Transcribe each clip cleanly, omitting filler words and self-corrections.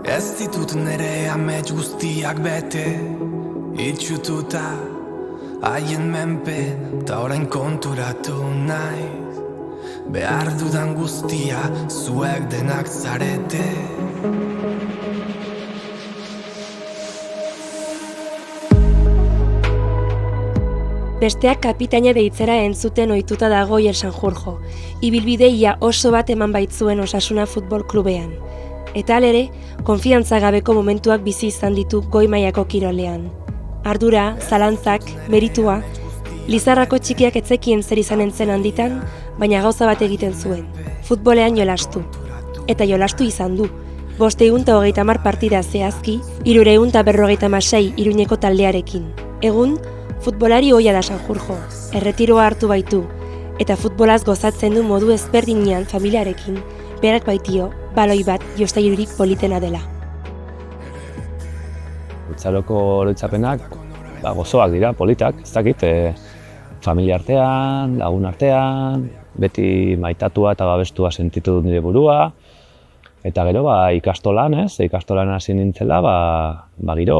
Ez ditut nere amets guztiak bete, itxututa haien menpe, ta orain konturatu naiz. Behar dudan guztia zuek denak zarete. Besteak kapitaina deitzera entzuten ohituta dago Oier Sanjurjo, ibilbideia oso bat eman baitzuen Osasuna Futbol Klubean. Eta alere, konfiantza gabeko momentuak bizi izan ditu goi mailako kirolean. Ardura, zalantzak, meritua, Lizarrako txikiak etzekien zer izan entzen handitan, baina gauza bat egiten zuen, futbolean jolastu. Eta jolastu izan du, 530 partida zehazki, 356 Iruñeko taldearekin. Egun, futbolari ohia da Sanjurjo, erretiroa hartu baitu, eta futbolaz gozatzen du modu ezberdinean familiarekin, berak baitio, baloi bat jostailurik politena dela. Futsaroko oroitzapenak gozoak dira, politak, ez dakit, familia artean, lagun artean, beti maitatua eta babestua sentitu dut nire burua, eta gero ikastolan, ikastolan hasi nintzela, giro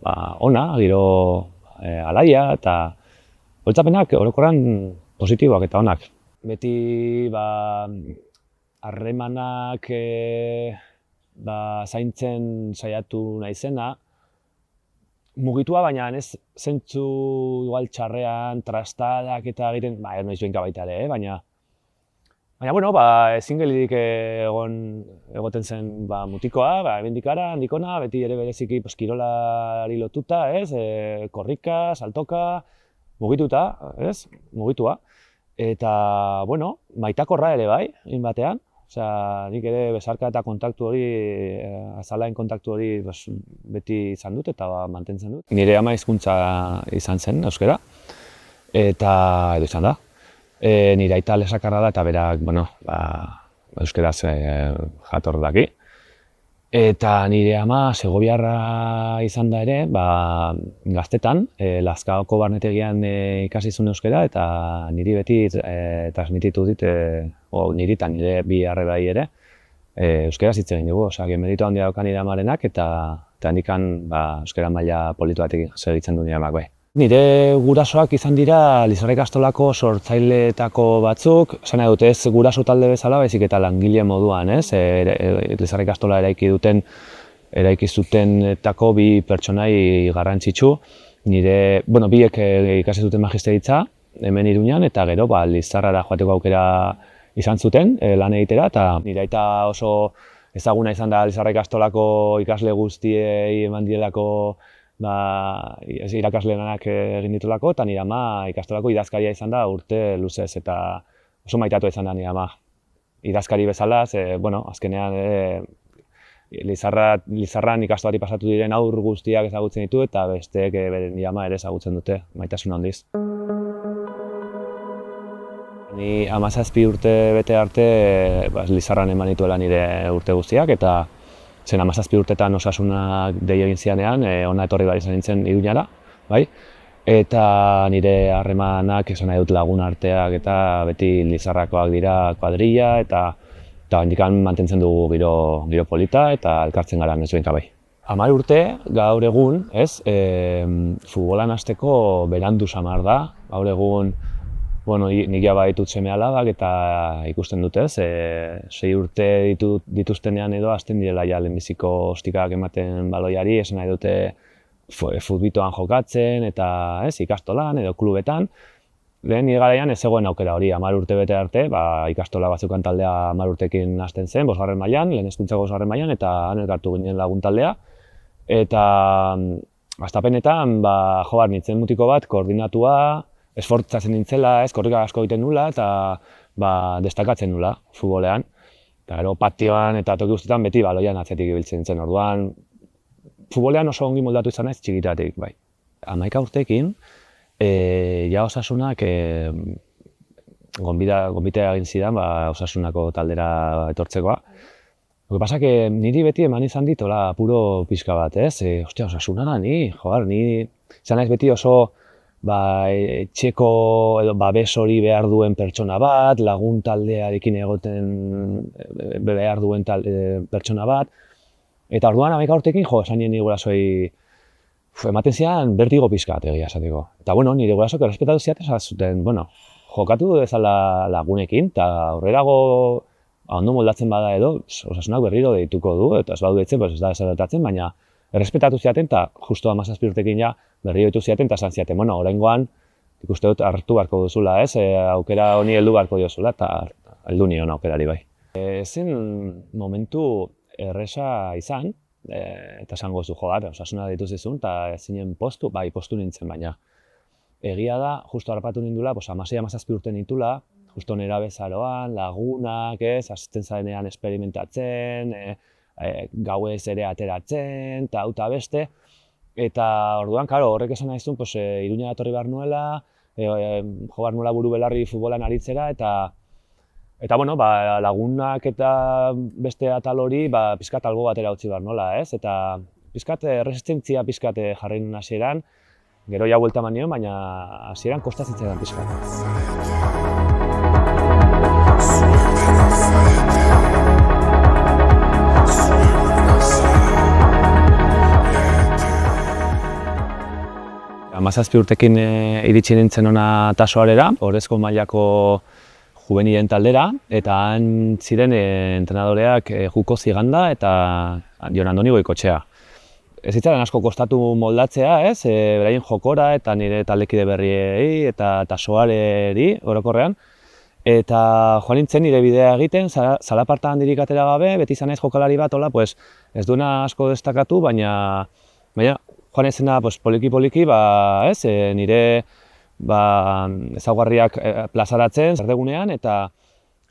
ona, giro alaia, eta oroitzapenak orokorran positiboak eta onak. Beti harremanak zaintzen saiatu naizena, mugitua, baina ez zentzu igual txarrean, trastadak eta egiten, noiz benka baita ere, baina ezin gelidik egoten zen mutikoa, ebendikara, handikona, beti ere bereziki kirolari lotuta, korrika, saltoka, mugitua. Eta, maitakorra ere bai, batean. Nik ere besarka eta kontaktu hori, azalain kontaktu hori beti izan dut eta mantentzen dut. Nire ama hizkuntza izan zen, euskara, eta edo izan da. Nire aita lesakarra da eta berak, euskaraz jator daki. Eta nire ama segobiarra izan da ere, gaztetan, Lazkaoko barnetegian ikasi zuen euskara eta niri beti transmititu dit, niri eta nire bi arrebai ere, euskaraz hitz egin dugu, meritu handia dauka nire amarenak eta handikan euskara maila politu batekin segitzen du nire amak bai. Nire gurasoak izan dira Lizarra ikastolako sortzaileetako batzuk, esan nahi dute ez guraso talde bezala, baizik eta langile moduan, Lizarra ikastola eraiki zutenetako bi pertsonai garrantzitsu. Biek ikasi zuten magisteritza hemen Iruñan eta gero Lizarrara joateko aukera izan zuten lan egitera, eta nire aita oso ezaguna izan da Lizarra ikastolako ikasle guztiei eman dielako irakasle lanak egin ditulako, eta nire ama ikastolako idazkaria izan da urte luzez, eta oso maitatua izan da nire ama. Idazkari bezala, azkenean Lizarran ikastolari pasatu diren aur guztiak ezagutzen ditu, eta besteek nire ama ere ezagutzen dute, maitasun handiz. Ni 17 urte bete arte Lizarran eman dituela nire urte guztiak, eta zen 17 urtetan Osasunak dei egin zianean, hona etorri behar izan nintzen Iruñara, eta nire harremanak esan nahi dut lagun arteak eta beti Lizarrakoak dira kuadrilla, eta handikan mantentzen dugu giro polita eta elkartzen gara nezuenka bai. 10 urte, gaur egun, futbolan hasteko berandu samar da, gaur egun nik jaba ditut seme alabak eta ikusten dut 6 urte dituztenean edo hasten direla lehenbiziko ostikak ematen baloiari, esan nahi dute futbitoan jokatzen eta ikastolan edo klubetan. Lehen nire garaian ez zegoen aukera hori, 10 urte bete arte, ikastola batzeukan taldea 10 urtekin hasten zen, 5. mailan, lehen hezkuntzako 5. mailan, eta han elkartu ginen lagun taldea. Eta hastapenetan nintzen mutiko bat koordinatua, esfortzatzen nintzela, korrika asko egiten nula eta destakatzen nula futbolean. Eta gero patioan eta toki guztietan beti baloian atzetik ibiltzen nintzen. Orduan, futbolean oso ongi moldatu izan naiz txikitatik, bai. 11 urteekin, Osasunak gonbitea egin zidan Osasunako taldera etortzekoa. Lo que pasa que niri beti eman izan dit apuro pixka bat, Osasuna da ni izan naiz beti oso etxeko edo babes hori behar duen pertsona bat, lagun taldearekin egoten behar duen pertsona bat. Eta orduan 11 urtekin esan nien nire gurasoi ematen zian bertigo pizkat egia esateko. Eta bueno, nire gurasok errespetatu ziaten esan zuten, bueno, jokatu dezala lagunekin, eta aurrerago ondo moldatzen bada edo, osasunak berriro deituko du, eta ez badu deitzen, ez da eserretatzen, baina errespetatu ziaten, eta justo 17 urtekin ja berriro ditu ziaten, eta esan ziaten, bueno, oraingoan ikuste dut hartu beharko duzula, aukera honi heldu beharko diozula, eta heldu nion aukerari bai. Zen momentu erresa izan, eta esango zu jogar, osasuna deitu zizun, eta zinen postu nintzen, baina egia da, justo harrapatu nindula, 16-17 urte nitula, justo nera bezaroan, lagunak, hasten zarenean esperimentatzen, gauez ere ateratzen, eta hau beste. Eta orduan, karo, horrek esan nahizun, Iruña datorri behar nuela, jo behar nuela buru belarri futbolan aritzera, eta bueno, lagunak eta beste atal hori pizkat albo batera utzi behar nola, eta pizkat resistentzia pizkat jarri nuen hasieran, gero ja buelta eman nion, baina hasieran kosta zitzaidan pizkat. Hamazazpi urtekin iritsi nintzen hona Tasoarera, Orezko mailako juvenilen taldera, eta han ziren entrenadoreak Juko Ziganda eta Jon Andoni Goikotxea. Ez zitzaren asko kostatu moldatzea, beraien jokora eta nire taldekide berriei eta Tasoareri orokorrean. Eta joan nintzen nire bidea egiten, zalaparta handirik atera gabe, beti izan naiz jokalari bat, ez duena asko destakatu, baina joan ezena poliki-poliki, nire ezaugarriak plazaratzen zerdegunean eta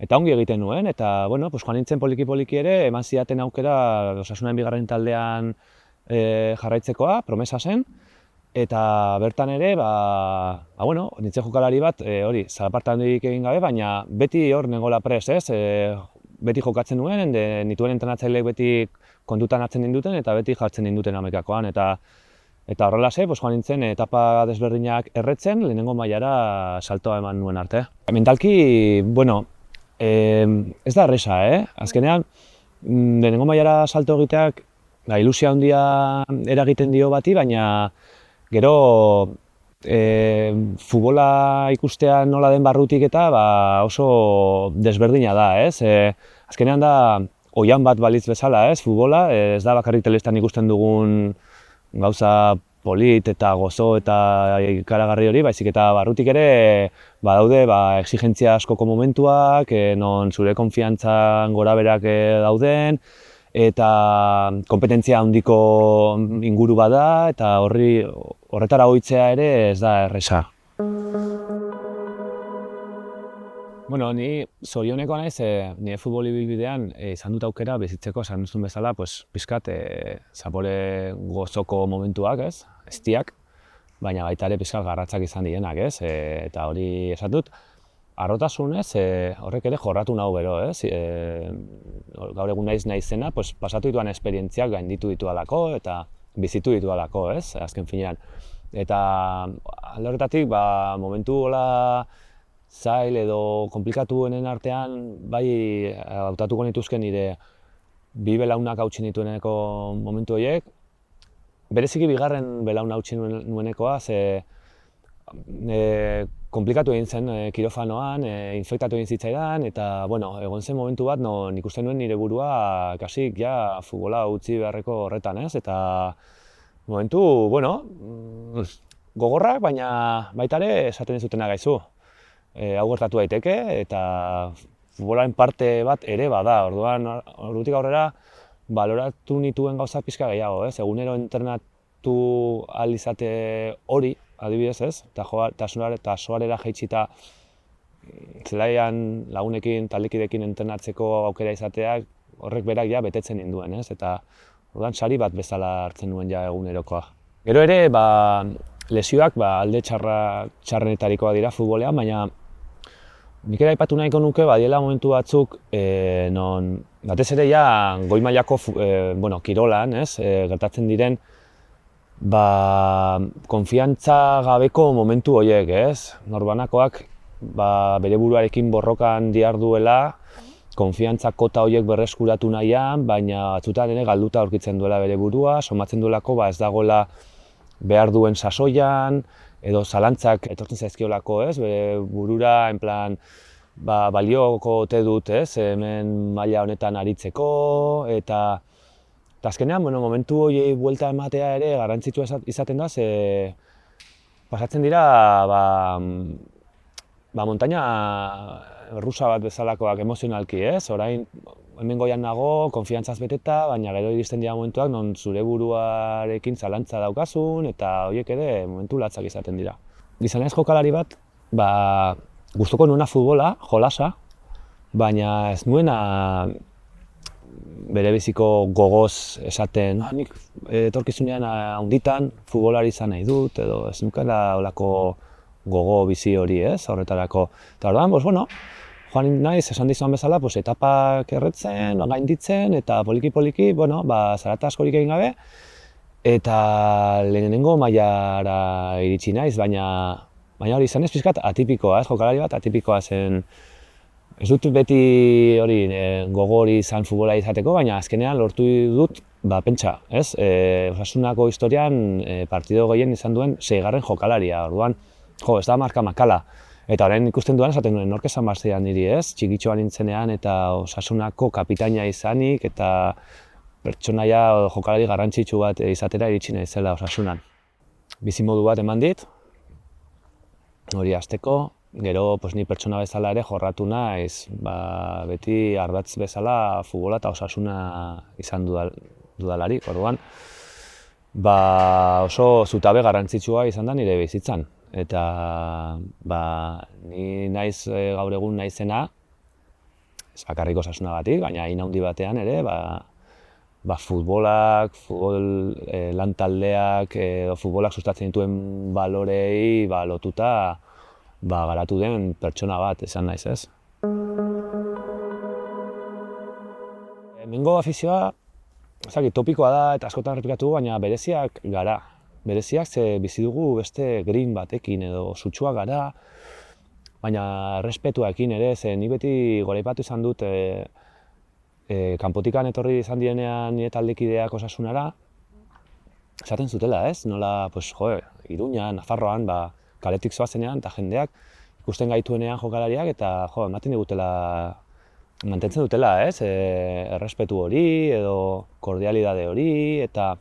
ongi egiten nuen. Eta joan nintzen poliki-poliki ere, eman zidaten aukera Osasunaren bigarren taldean jarraitzekoa, promesa zen. Eta bertan ere, nintzen jokalari bat, zalaparta handirik egin gabe, baina beti hor nengoela prest, beti jokatzen nuen, nituen entrenatzaileek beti kontutan hartzen ninduten eta beti jartzen ninduten hamaikakoan. Eta horrelase, joan nintzen etapa desberdinak erretzen, lehenengo mailara saltoa eman nuen arte. Mentalki, ez da erresa, Azkenean, lehenengo mailara salto egiteak ilusia handia eragiten dio bati, baina gero futbola ikustea nola den barrutik eta oso desberdina da, Azkenean da oihan bat balitz bezala, futbola, ez da bakarrik telebistan ikusten dugun gauza polit eta gozo eta ikaragarri hori, baizik eta barrutik ere badaude exigentzia askoko momentuak, non zure konfiantzan gorabeherak dauden, eta kompetentzia handiko inguru bada, eta horretara ohitzea ere ez da erresa. Ni zorioneko naiz, nire futbol ibilbidean izan dut aukera bizitzeko, esan duzun bezala, pizkat zapore gozoko momentuak, eztiak, baina baita ere pizkat garratzak izan dienak, eta hori esan dut, harrotasunez horrek ere jorratu nahu bero, gaur egun naizena, pasatu dituan esperientziak gainditu ditudalako eta bizitu ditudalako, azken finean. Eta alde horretatik, momentu hola zail edo komplikatuenen artean, bai hautatuko nituzke nire bi belaunak hautsi nitueneko momentu horiek. Bereziki bigarren belauna hautsi nuenekoa, komplikatu egin zen kirofanoan, infektatu egin zitzaidan, eta egon zen momentu bat non ikusten nuen nire burua kasik futbola utzi beharreko horretan, eta momentu, gogorrak, baina baita ere esaten zutena gaizu. Hau gertatu daiteke, eta futbolaren parte bat ere bada. Ordutik aurrera baloratu nituen gauza pixka gehiago, egunero entrenatu ahal izate hori, adibidez, eta Tasoarera jaitsita zelaian lagunekin, taldekideekin entrenatzeko aukera izateak horrek berak betetzen ninduen, eta orduan sari bat bezala hartzen nuen egunerokoa. Gero ere, lesioak alde txarrenetarikoa dira futbolean, baina nik ere aipatu nahiko nuke badiela momentu batzuk non batez ere goi mailako kirolan gertatzen diren konfiantza gabeko momentu horiek, ez? Norbanakoak bere buruarekin borrokan diharduela, konfiantza kota horiek berreskuratu nahian, baina batzutan ere galduta aurkitzen duela bere burua, somatzen duelako ez dagoela behar duen sasoian, edo zalantzak etortzen zaizkiolako, ez? Bere burura, en plan, balioko ote dut, ez? Hemen maila honetan aritzeko, eta azkenean, momentu horiei buelta ematea ere garrantzitsua izaten da, ze pasatzen dira, montaina rusa bat bezalakoak emozionalki, ez? Orain, hemen goian nago, konfiantzaz beteta, baina gero iristen dira momentuak non zure buruarekin zalantza daukazun, eta horiek ere momentu latzak izaten dira. Gizonez jokalari bat, gustuko nuena futbola, jolasa, baina ez nuena berebiziko gogoz esaten, nik etorkizunean handitan futbolari izan nahi dut, edo ez nukela olako gogo bizi hori, ez, horretarako. Eta orduan, joan naiz, esan dizuan bezala, etapak erretzen, gainditzen, eta poliki-poliki, zarata askorik egin gabe, eta lehenengo mailara iritsi naiz, baina hori izan ez pixkat atipikoa, ez, jokalari bat atipikoa zen. Ez dut beti hori gogo hori izan futbola izateko, baina azkenean lortu dut, pentsa, ez? Osasunako historian partido gehien izan duen 6. jokalaria, orduan, ez da marka makala. Eta orain ikusten duan esaten duen nork esan barzean niri, ez? Txikitxoan nintzenean eta Osasunako kapitaina izanik eta pertsonaia jokalari garrantzitsu bat izatera iritsi naizela Osasunan. Bizimodu bat eman dit, hori hasteko, gero ni pertsona bezala ere jorratu naiz, beti ardatz bezala futbola eta Osasuna izan dudalarik, orduan, oso zutabe garrantzitsua izan da nire bizitzan. Eta ni naiz gaur egun naizena, ez bakarrik Osasunagatik, baina hain handi batean ere, futbolak, lan taldeak, futbolak sustatzen dituen balorei lotuta garatu den pertsona bat esan naiz, ez? Hemengo afizioa, topikoa da eta askotan errepikatu, baina bereziak gara. Bereziak ze bizi dugu beste green batekin edo sutsua gara, baina errespetuarekin ere, ze ni beti goraipatu izan dut kanpotikan etorri izan direnean nire taldekideak Osasunara, esaten zutela, ez? Nola, Iruñan, Nafarroan, kaletik zoazenean eta jendeak ikusten gaituenean jokalariak eta mantentzen dutela, ez? Errespetu hori edo kordialidade hori eta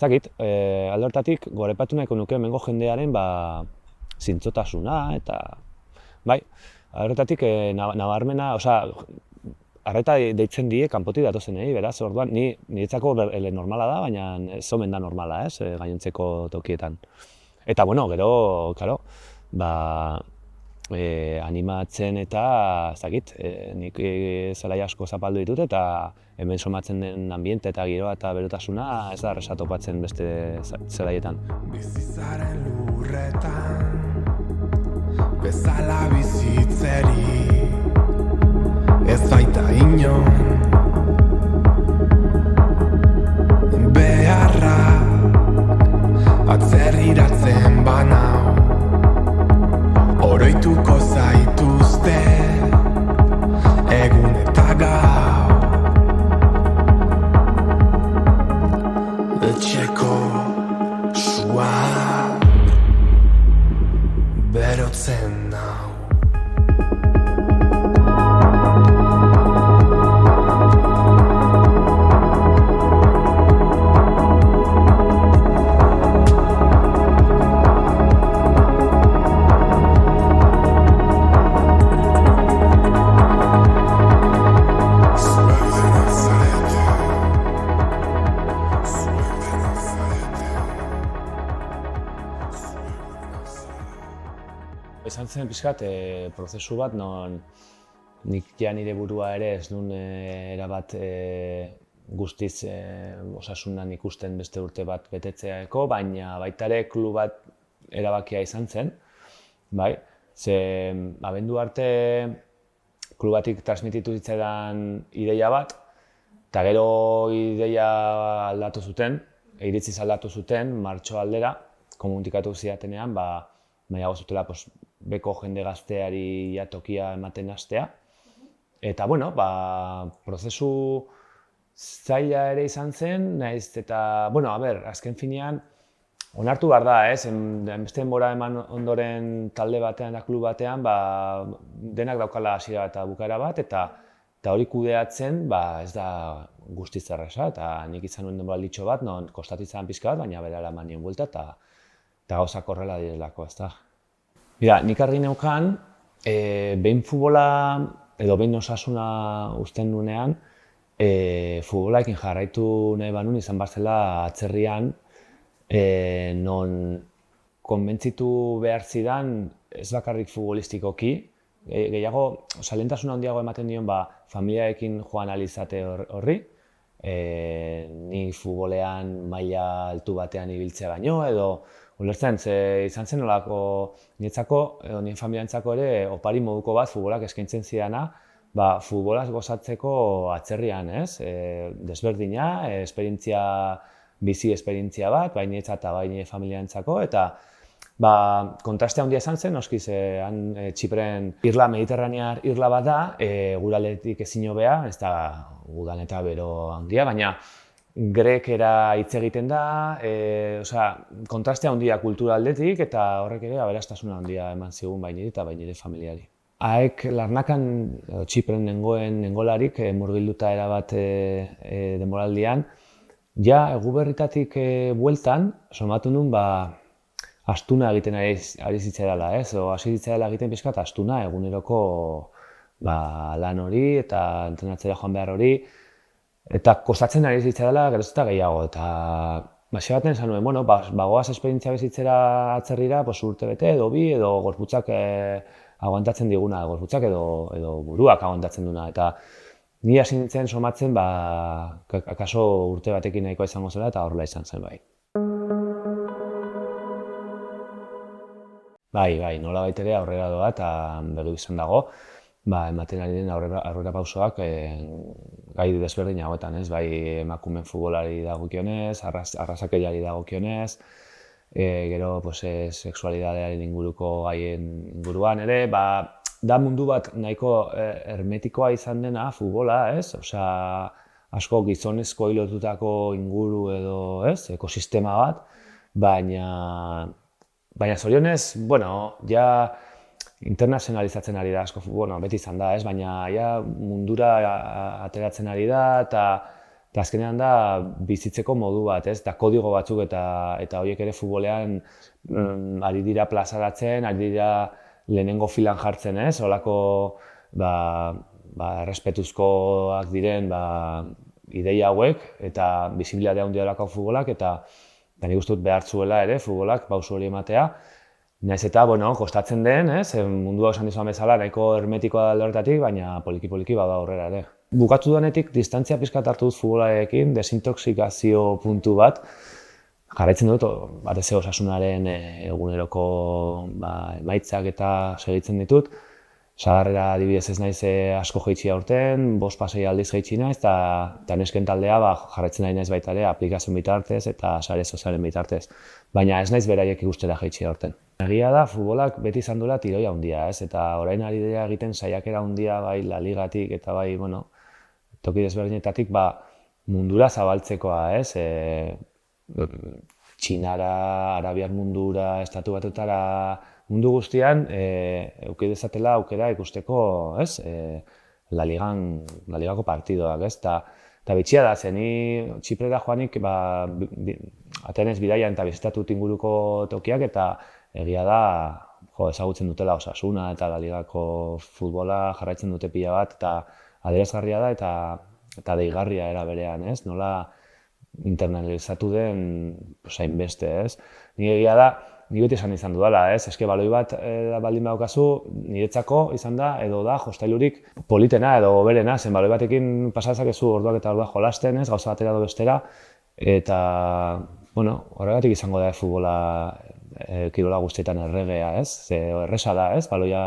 alde horretatik goraipatu nahiko nuke hemengo jendearen zintzotasuna eta alde horretatik nabarmena, arreta deitzen die kanpotik datozenei, beraz, orduan, niretzako normala da, baina ez omen da normala, ez, gainontzeko tokietan. Eta, gero, animatzen eta, nik zelai asko zapaldu ditut eta hemen somatzen den ambiente eta giroa eta berotasuna ez da erresa topatzen beste zelaietan. Bizitzaren lurretan, bezala bizitzeri, ez baita inon beharra, atzerriratzen banau, oroituko zaituzte egun eta gau. Etxeko sua berotzen nau. Izan zen pixkat prozesu bat non nik nire burua ere ez nun erabat guztiz Osasunan ikusten beste urte bat betetzeako, baina baita ere klub bat erabakia izan zen. Ze abendu arte klubatik transmititu zitzaidan ideia bat, eta gero ideia aldatu zuten, iritziz aldatu zuten, martxo aldera, komunikatu zidatenean, nahiago zutela beko jende gazteari tokia ematen hastea. Eta, prozesu zaila ere izan zen, nahiz eta, azken finean, onartu behar da, beste denbora eman ondoren talde batean eta klub batean, denak daukala hasiera eta bukaera bat, eta hori kudeatzen ez da guztiz erraza, eta nik izan nuen denboralditxo bat, non kostatu izan pixka bat, baina berara eman nien buelta, eta gauzak horrela direlako, ez da. Mira, nik argi neukan, behin futbola edo behin osasuna uzten nuenean, futbolaekin jarraitu nahi banun izan barzela atzerrian, non konbentzitu behar zidan, ez bakarrik futbolistikoki, gehiago, lehentasuna handiago ematen dion familiaekin joan alizate horri, ni futbolean maila altu batean ibiltzea baino, edo ulertzen, izan zen nolako niretzako, edo nien familiantzako ere, opari moduko bat futbolak eskaintzen zidana, futbolaz gozatzeko atzerrian, desberdina, bizi esperientzia bat, bai niretzat eta bai nire familiantzako, eta kontraste handia izan zen, noski han Txipren irla mediterranear irla bat da, guraldetik ezin hobea, ez da gudan eta bero handia, baina grekera hitz egiten da, kontraste handia kultura aldetik, eta horrek ere aberastasuna handia eman zigun bai nire eta bai nire familiari. Haek Larnakan Txipren nengolarik murgilduta erabat denboraldian, ja Eguberritatik bueltan, somatu nun astuna egiten ari zitzaidala, hasi zitzaidala egiten pixkat astuna eguneroko lan hori eta entrenatzera joan behar hori, eta kostatzen ari zitzaidala geroz eta gehiago, eta xe baten esan nuen, bagoaz esperientzia bizitzera atzerrira, urte bete edo bi, edo gorputzak aguantatzen diguna, gorputzak edo buruak aguantatzen duna, eta ni hasi nintzen somatzen, akaso urte batekin nahikoa izango zela eta horrela izan zen bai. Bai, nola baitere aurrera doa eta begi izan dago, ematen ari den aurrera pausoak gai desberdin hauetan, bai emakumeen futbolari dagokionez, arrazakeriari dagokionez, gero sexualidadearen inguruko gaien inguruan ere, da mundu bat nahiko hermetikoa izan dena futbola, asko gizonezko hilotutako inguru edo ekosistema bat, baina zorionez, ja internazionalizatzen ari da asko, beti izan da, baina mundura ateratzen ari da, eta azkenean da bizitzeko modu bat, da kodigo batzuk eta horiek ere futbolean ari dira plazaratzen, ari dira lehenengo filan jartzen, holako errespetuzkoak diren ideia hauek eta bisibilitatea handia dauka futbolak, eta nik uste dut behar zuela ere futbolak pauso hori ematea. Nahiz eta, kostatzen den, mundua esan dizuan bezala, nahiko hermetikoa alde horretatik, baina poliki-poliki bada aurrera ere. Bukatu denetik, distantzia pixkat hartu dut futbolarekin, desintoxikazio puntu bat, jarraitzen dut, batez osasunaren eguneroko emaitzak eta segitzen ditut. Sagarrera adibidez ez naiz asko jaitsi aurten, 5-6 aldiz jaitsi naiz, eta nesken taldea jarraitzen nahi naiz baita ere aplikazioen bitartez eta sare sozialen bitartez. Baina ez naiz beraiek ikustera jaitsi aurten. Egia da, futbolak beti izan duela tiroia handia, eta orain ari dira egiten saiakera handia bai La Ligatik eta bai, toki desberdinetatik mundura zabaltzekoa, Txinara, Arabiar mundura, Estatu Batuetara, mundu guztian eduki dezatela aukera ikusteko La Ligako partidoak, eta bitxia da, zen ni Txiprera joanik Atenes bidaian eta bizitatut inguruko tokiak, eta egia da ezagutzen dutela Osasuna eta La Ligako futbola jarraitzen dute pila bat, eta adierazgarria da eta deigarria era berean, nola internalizatu den hainbeste, Ni egia da, ni beti esan izan dudala, eske baloi bat baldin badaukazu, niretzako izan da, edo da, jostailurik politena edo berena, zen baloi batekin pasatzakezu orduak eta orduak jolasten, gauza batera edo bestera, eta, horregatik izango da futbola kirola guztietan erregea, ze erresa da, baloia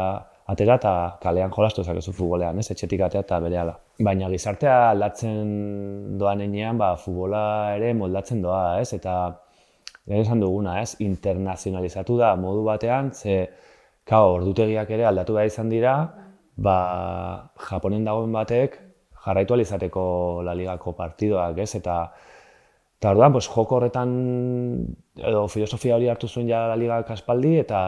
atera eta kalean jolastu dezakezu futbolean, ez? Etxetik atea eta berehala. Baina gizartea aldatzen doan heinean, futbola ere moldatzen doa, ez? Eta lehen esan duguna, ez? Internazionalizatu da modu batean, ordutegiak ere aldatu behar izan dira, Japonen dagoen batek jarraitu ahal izateko La Ligako partidoak, ez? Eta orduan, joko horretan, edo filosofia hori hartu zuen ja La Ligak aspaldi, eta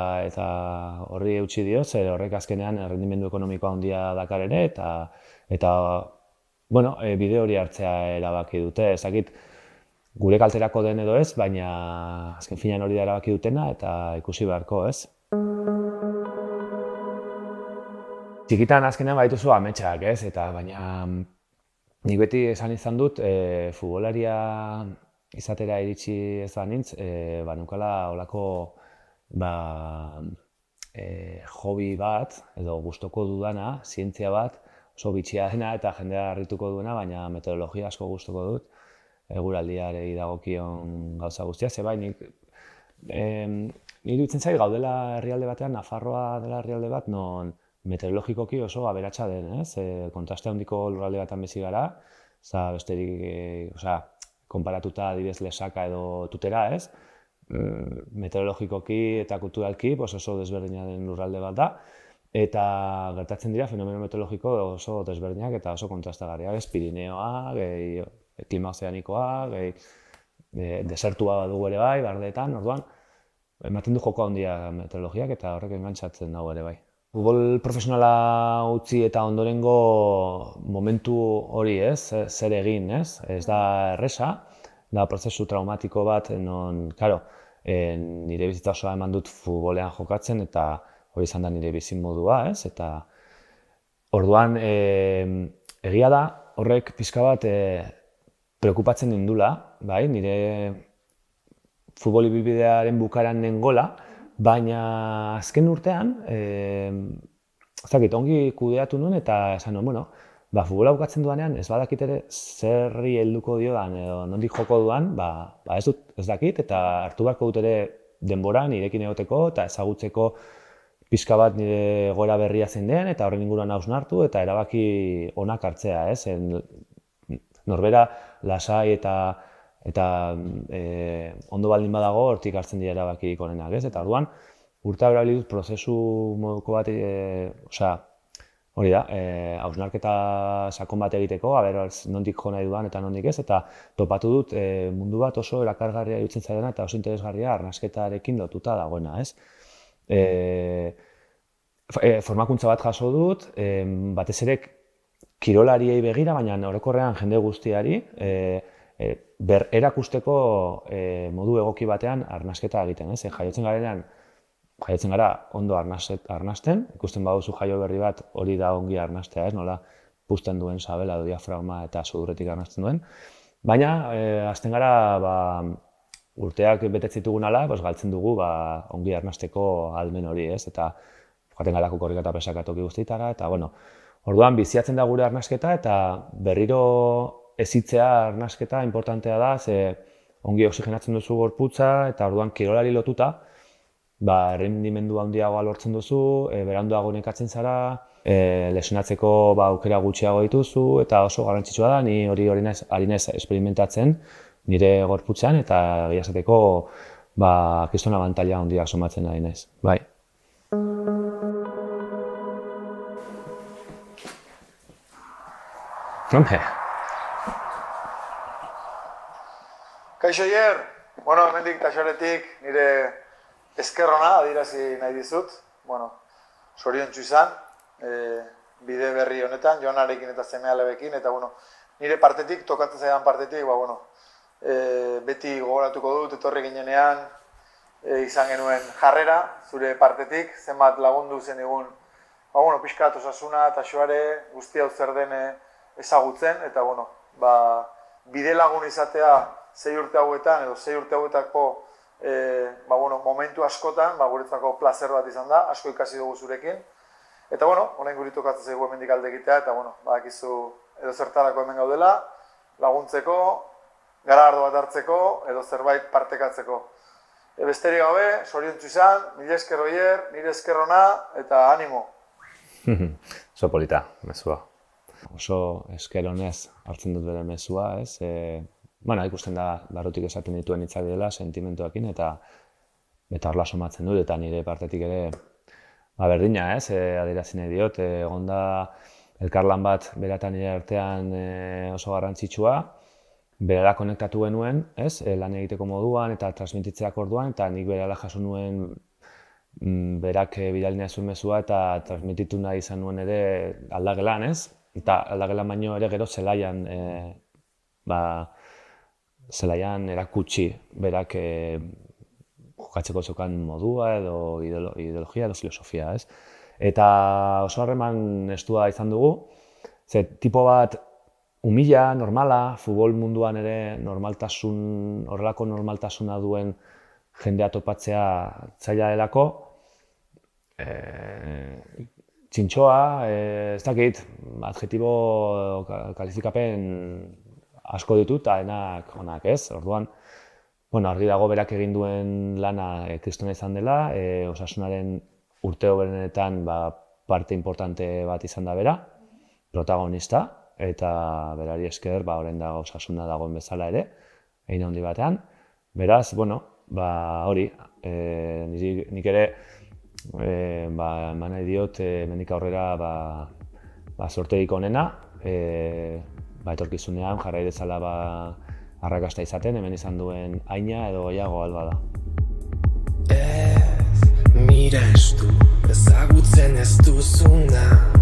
horri eutsi dio, zer horrek azkenean errendimendu ekonomikoa handia dakar ere, eta bide hori hartzea erabaki dute. Ezakit gure kalterako den edo ez, baina azken finean hori da erabaki dutena, eta ikusi beharko, ez? Txikitan azkenean badituzu ametsak, ez? Baina nik beti esan izan dut, futbolaria izatera iritsi ez banintz, nukala olako hobi bat, edo gustoko dudana, zientzia bat, oso bitxia dena eta jendea harrituko duena, baina metodologia asko gustoko dut, eguraldiari dagokion gauza guztia, nire dutzen zait gaudela herrialde batean, Nafarroa dela herrialde bat, non meteorologikoki oso aberatsa den, ez? Kontraste handiko lurralde batan bizi gara, besterik, konparatuta adibidez Lesaka edo Tutera, ez? Meteorologikoki eta kulturalki oso desberdina den lurralde bat da, eta gertatzen dira fenomeno meteorologiko oso desberdinak eta oso kontrastagarriak, ez? Pirineoa, klima ozeanikoa, desertua badugu ere bai, bardeetan, orduan, ematen du joko handia meteorologiak eta horrek engantzatzen dago ere bai. Futbol profesionala utzi eta ondorengo momentu hori, ez? Zer egin, ez? Ez da erresa, da prozesu traumatiko bat, non, nire bizitza osoa eman dut futbolean jokatzen eta hori izan da nire bizimodua, ez? Eta orduan, egia da, horrek pixka bat preokupatzen nindula, bai? Nire futbol ibilbidearen bukaran nengola, baina azken urtean, ongi kudeatu nuen eta esan nuen, futbola bukatzen duanean ez badakit ere zerri helduko diodan edo nondik joko duan, ez dakit eta hartu beharko dut ere denbora nirekin egoteko eta ezagutzeko pixka bat nire egoera berria zein den eta horren inguruan hausnartu eta erabaki onak hartzea, ez? Norbera lasai eta ondo baldin badago hortik hartzen dira erabaki onenak, ez? Eta orduan, urtea erabili dut prozesu moduko bat, hori da, hausnarketa sakon bat egiteko, nondik jo nahi dudan eta nondik ez, eta topatu dut mundu bat oso erakargarria iruditzen zaidana eta oso interesgarria arnasketarekin lotuta dagoena, ez? Formakuntza bat jaso dut, batez ere kirolariei begira, baina orokorrean jende guztiari, erakusteko modu egoki batean arnasketa egiten, ez? Jaiotzen gara ondo arnasten, ikusten baduzu jaio berri bat hori da ongi arnastea, ez? Nola puzten duen sabela edo diafragma eta sudurretik arnasten duen. Baina, hasten gara, urteak betetzen ditugun ala, galtzen dugu ongi arnasteko ahalmen hori, ez? Eta joaten galako korrika eta pesaka toki guztietara, eta orduan biziatzen da gure arnasketa eta berriro ezitzea arnasketa importantea da, ze ongi oxigenatzen duzu gorputza eta orduan kirolari lotuta, errendimendu handiagoa lortzen duzu, beranduago nekatzen zara, lesionatzeko aukera gutxiago dituzu eta oso garrantzitsua da, ni hori ari naiz esperimentatzen nire gorputzean eta egia esateko kriston abantaila handiak somatzen ari naiz. Bai. Kaixo Ier, hemendik Taxoretik nire eskerrona adirazi nahi dizut. Zoriontsu izan, bide berri honetan, Joanarekin eta seme-alabekin, eta nire partetik, tokatzen zaidan partetik, beti gogoratuko dut, etorri ginenean, izan genuen jarrera, zure partetik, zenbat lagundu zen egun, pixkat osasuna, Taxoare, guzti hau zer den ezagutzen, eta bide lagun izatea 6 urte hauetan, edo 6 urte hauetako momentu askotan, guretzako plazer bat izan da, asko ikasi dugu zurekin. Eta orain guri tokatzen zaigu hemendik alde egitea, eta badakizu edo zertarako hemen gaudela, laguntzeko, garagardo bat hartzeko, edo zerbait partekatzeko. Besterik gabe, zoriontsu izan, mila esker Oier, nire eskerrona, eta animo! Oso polita, mezua. Oso esker honez hartzen dut bere mezua, ez? Ikusten da barrutik esaten dituen hitzak dela, sentimentuekin, eta horla somatzen dut, eta nire partetik ere berdina, ez? Adierazi nahi diot, egon da elkarlan bat bera eta nire artean oso garrantzitsua, berara konektatu genuen, ez? Lan egiteko moduan eta transmititzeak orduan, eta nik berala jaso nuen berak bidali nahi zuen mezua eta transmititu nahi izan nuen ere aldagelan, ez? Eta aldagelan baino ere gero zelaian erakutsi berak jokatzeko zeukan modua edo ideologia edo filosofia, ez? Eta oso harreman estua izan dugu, ze tipo bat umila, normala, futbol munduan ere horrelako normaltasuna duen jendea topatzea zaila delako, txintxoa, ez dakit, adjetibo kalifikapen asko ditut eta enak onak, ez? Orduan, argi dago berak egin duen lana kristona izan dela, Osasunaren urte hoberenetan parte importante bat izan da bera, protagonista, eta berari esker orain da Osasuna dagoen bezala ere, hein handi batean. Beraz, hori, nik ere eman nahi diot hemendik aurrera sorterik onena, etorkizunean jarrai dezala arrakasta izaten, hemen izan duen haina edo gehiago alba da. Ez, mira estu, ezagutzen ez duzuna.